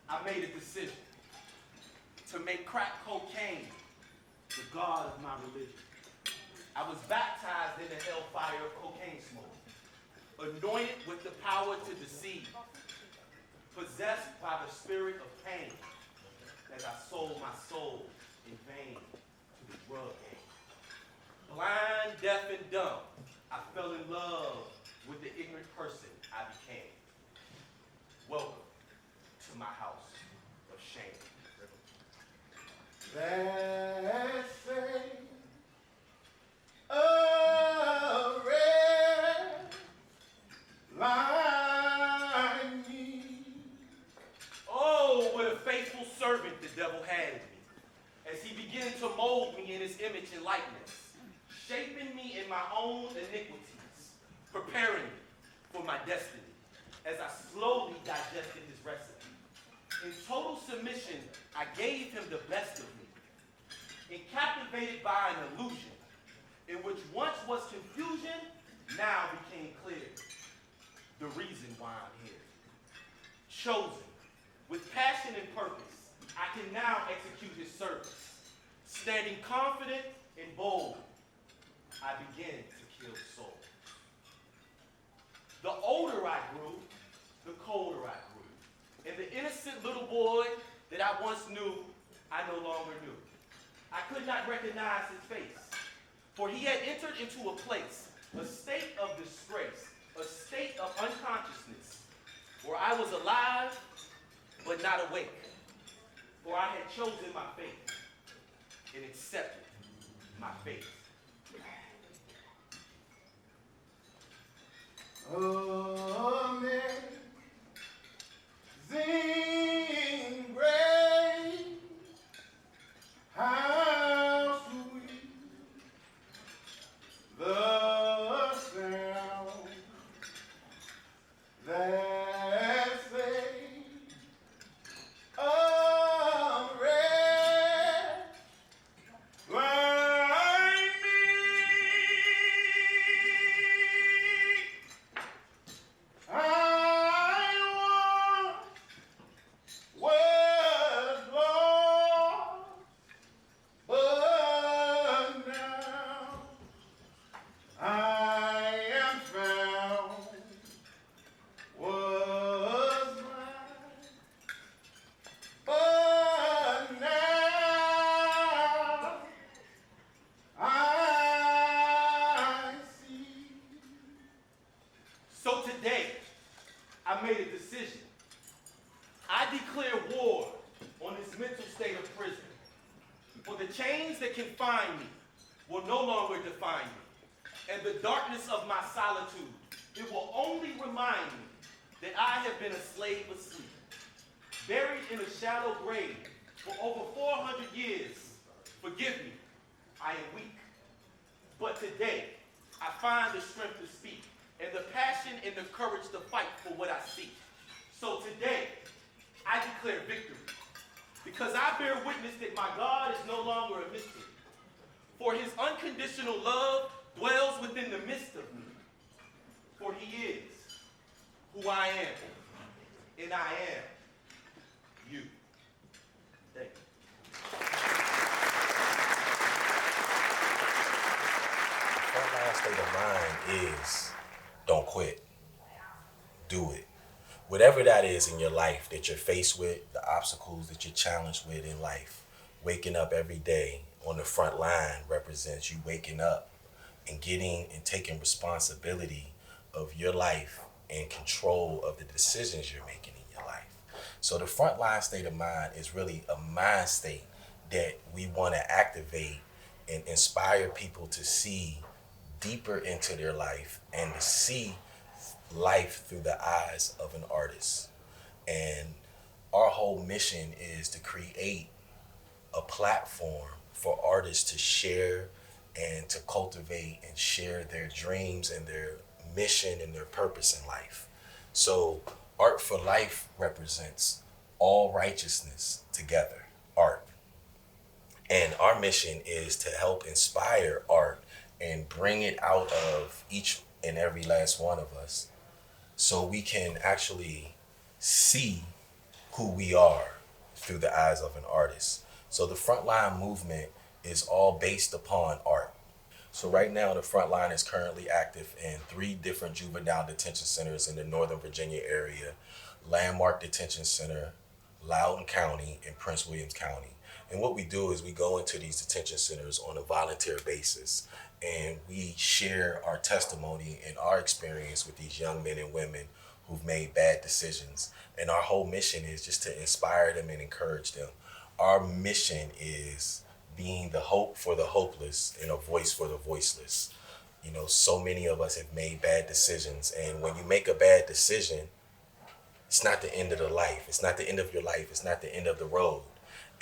I made a decision to make crack cocaine the god of my religion. I was baptized in the hellfire of cocaine smoke, anointed with the power to deceive, possessed by the spirit of pain, as I sold my soul in vain to the drug game. Blind, deaf, and dumb, I fell in love with the ignorant person I became. Welcome to my house of shame. Let's say a red line me. Oh, what a faithful servant the devil had in me, as he began to mold me in his image and likeness, shaping me in my own iniquities, preparing me for my destiny, as I slowly digested his recipe. In total submission, I gave him the best of me, and captivated by an illusion, in which once was confusion, now became clear. The reason why I'm here. Chosen, with passion and purpose, I can now execute his service. Standing confident and bold, I begin to kill souls. The older I grew, the colder I grew. And the innocent little boy that I once knew, I no longer knew. I could not recognize his face, for he had entered into a place, a state of disgrace, a state of unconsciousness, where I was alive, but not awake, for I had chosen my fate and accepted my fate. Amazing grace, how sweet the sound that saved a wretch like me. I was lost, but now I am found. Was blind, but now I see. So today, I made a decision. I declare war on this mental state of prison. For the chains that confine me will no longer define me. And the darkness of my solitude, it will only remind me that I have been a slave asleep, buried in a shallow grave for over 400 years. Forgive me, I am weak. But today, I find the strength to speak, and the passion and the courage to fight for what I seek. So today, I declare victory, because I bear witness that my God is no longer a mystery, for his unconditional love dwells within the midst of me, for he is who I am, and I am you. Thank you. line state of mind is don't quit, do it. Whatever that is in your life that you're faced with, the obstacles that you're challenged with in life, waking up every day on the front line represents you waking up and getting and taking responsibility of your life and control of the decisions you're making in your life. So the front line state of mind is really a mind state that we want to activate and inspire people to see deeper into their life and to see life through the eyes of an artist. And our whole mission is to create a platform for artists to share and to cultivate and share their dreams and their mission and their purpose in life. So, Art for Life represents all righteousness together, art. And our mission is to help inspire art and bring it out of each and every last one of us so we can actually see who we are through the eyes of an artist. So the Frontline movement is all based upon art. So right now, the Frontline is currently active in 3 different juvenile detention centers in the Northern Virginia area: Landmark Detention Center, Loudoun County, and Prince Williams County. And what we do is we go into these detention centers on a volunteer basis and we share our testimony and our experience with these young men and women who've made bad decisions. And our whole mission is just to inspire them and encourage them. Our mission is being the hope for the hopeless and a voice for the voiceless. You know, so many of us have made bad decisions, and when you make a bad decision, it's not the end of the life. It's not the end of your life. It's not the end of the road.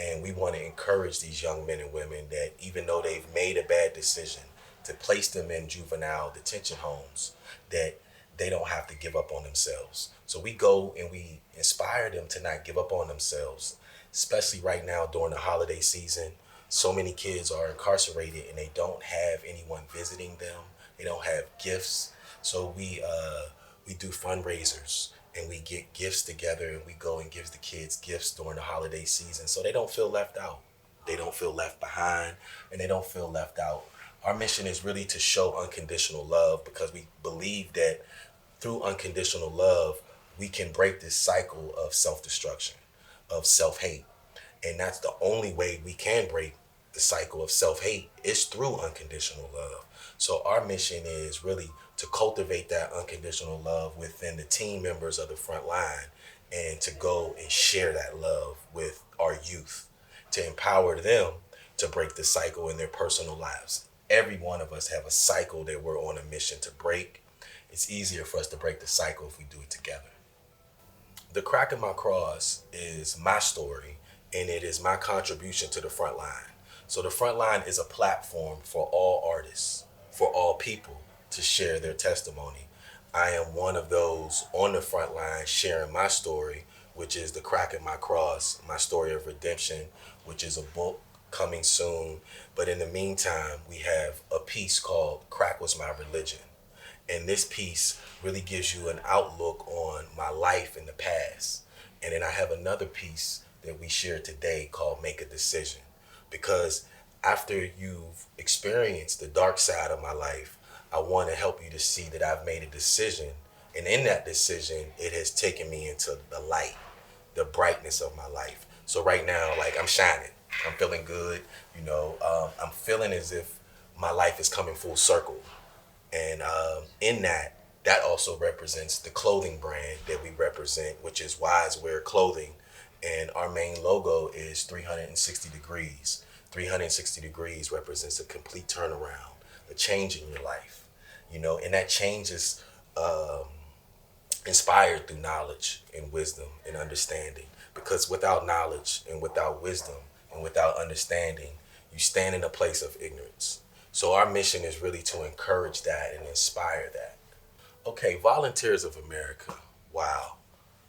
And we want to encourage these young men and women that even though they've made a bad decision to place them in juvenile detention homes, that they don't have to give up on themselves. So we go and we inspire them to not give up on themselves, especially right now during the holiday season. So many kids are incarcerated and they don't have anyone visiting them. They don't have gifts. So we do fundraisers and we get gifts together and we go and give the kids gifts during the holiday season so they don't feel left out. They don't feel left behind and they don't feel left out. Our mission is really to show unconditional love because we believe that through unconditional love, we can break this cycle of self-destruction, of self-hate. And that's the only way we can break the cycle of self-hate is through unconditional love. So our mission is really to cultivate that unconditional love within the team members of the front line and to go and share that love with our youth, to empower them to break the cycle in their personal lives. Every one of us have a cycle that we're on a mission to break. It's easier for us to break the cycle if we do it together. The Crack in My Cross is my story and it is my contribution to the front line. So the front line is a platform for all artists, for all people to share their testimony. I am one of those on the front line sharing my story, which is The Crack in My Cross, my story of redemption, which is a book coming soon. But in the meantime, we have a piece called Crack Was My Religion. And this piece really gives you an outlook on my life in the past. And then I have another piece that we share today called Make a Decision. Because after you've experienced the dark side of my life, I want to help you to see that I've made a decision. And in that decision, it has taken me into the light, the brightness of my life. So right now, like I'm shining. I'm feeling good. You know, I'm feeling as if my life is coming full circle. And in that, that also represents the clothing brand that we represent, which is Wise Wear Clothing. And our main logo is 360 degrees. 360 degrees represents a complete turnaround, a change in your life, you know, and that change is inspired through knowledge and wisdom and understanding. Because without knowledge and without wisdom and without understanding, you stand in a place of ignorance. So our mission is really to encourage that and inspire that. Okay, Volunteers of America. Wow.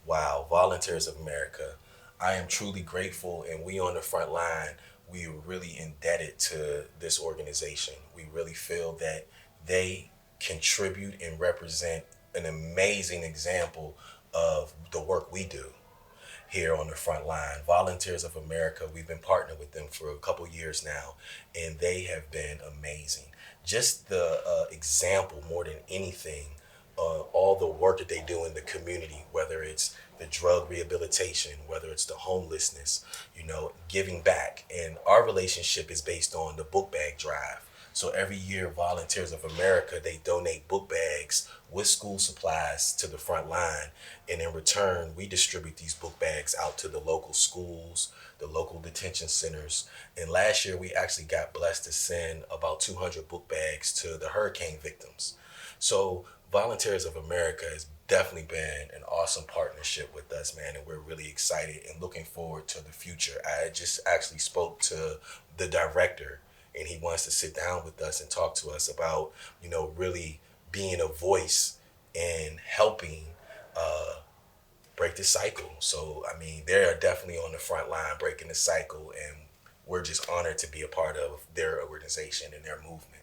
Wow, Volunteers of America. I am truly grateful, and we on the front line, we are really indebted to this organization. We really feel that they contribute and represent an amazing example of the work we do. here on the front line. Volunteers of America, we've been partnered with them for a couple years now, and they have been amazing. Just the example, more than anything, all the work that they do in the community, whether it's the drug rehabilitation, whether it's the homelessness, giving back. And our relationship is based on the book bag drive. So every year, Volunteers of America, they donate book bags with school supplies to the front line. And in return, we distribute these book bags out to the local schools, the local detention centers. And last year, we actually got blessed to send about 200 book bags to the hurricane victims. So Volunteers of America has definitely been an awesome partnership with us, man, and we're really excited and looking forward to the future. I just actually spoke to the director, and he wants to sit down with us and talk to us about, really being a voice and helping break the cycle. So, I mean, they are definitely on the front line breaking the cycle, and we're just honored to be a part of their organization and their movement.